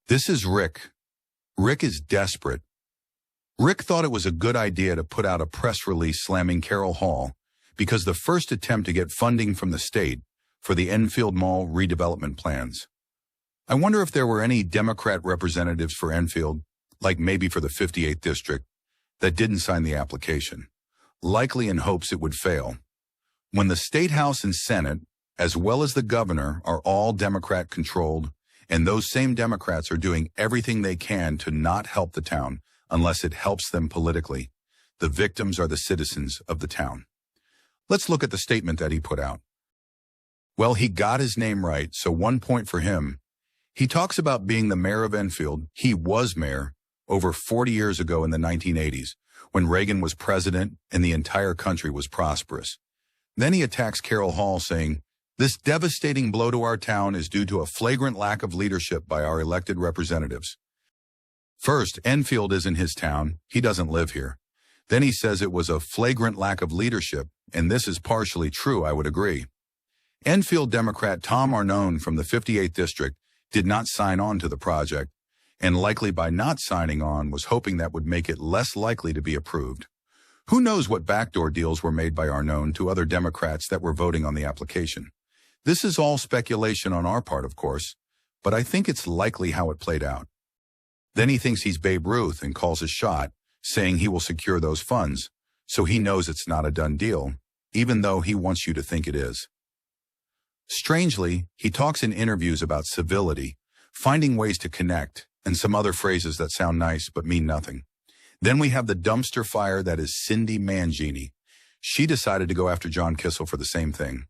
This is Rick. Rick is desperate. Rick thought it was a good idea to put out a press release slamming Carol Hall because the first attempt to get funding from the state for the Enfield Mall redevelopment plans. I wonder if there were any Democrat representatives for Enfield, like maybe for the 58th district, that didn't sign the application, likely in hopes it would fail. When the State House and Senate, as well as the governor, are all Democrat-controlled, and those same Democrats are doing everything they can to not help the town unless it helps them politically, the victims are the citizens of the town. Let's look at the statement that he put out. Well, he got his name right, so 1 point for him. He talks about being the mayor of Enfield. He was mayor over 40 years ago in the 1980s, when Reagan was president and the entire country was prosperous. Then he attacks Carol Hall, saying, "This devastating blow to our town is due to a flagrant lack of leadership by our elected representatives." First, Enfield isn't his town. He doesn't live here. Then he says it was a flagrant lack of leadership, and this is partially true, I would agree. Enfield Democrat Tom Arnone from the 58th district did not sign on to the project, and likely by not signing on was hoping that would make it less likely to be approved. Who knows what backdoor deals were made by Arnone to other Democrats that were voting on the application? This is all speculation on our part, of course, but I think it's likely how it played out. Then he thinks he's Babe Ruth and calls his shot, saying he will secure those funds, so he knows it's not a done deal, even though he wants you to think it is. Strangely, he talks in interviews about civility, finding ways to connect, and some other phrases that sound nice but mean nothing. Then we have the dumpster fire that is Cindy Mangini. She decided to go after John Kissel for the same thing.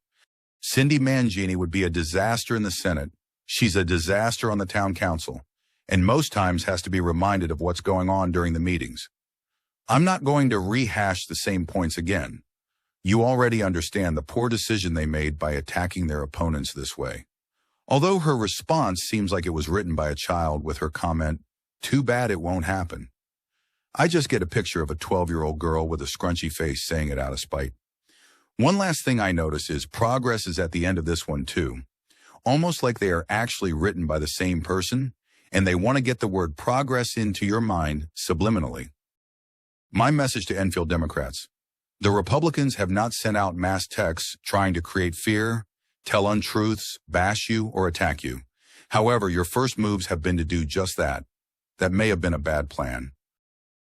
Cindy Mangini would be a disaster in the Senate. She's a disaster on the town council, and most times has to be reminded of what's going on during the meetings. I'm not going to rehash the same points again. You already understand the poor decision they made by attacking their opponents this way. Although her response seems like it was written by a child with her comment, "Too bad it won't happen." I just get a picture of a 12-year-old girl with a scrunchy face saying it out of spite. One last thing I notice is progress is at the end of this one too. Almost like they are actually written by the same person, and they want to get the word progress into your mind subliminally. My message to Enfield Democrats: the Republicans have not sent out mass texts trying to create fear, tell untruths, bash you, or attack you. However, your first moves have been to do just that. That may have been a bad plan.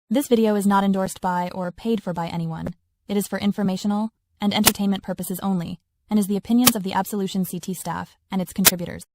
This video is not endorsed by or paid for by anyone. It is for informational and entertainment purposes only, and is the opinions of the Absolution CT staff and its contributors.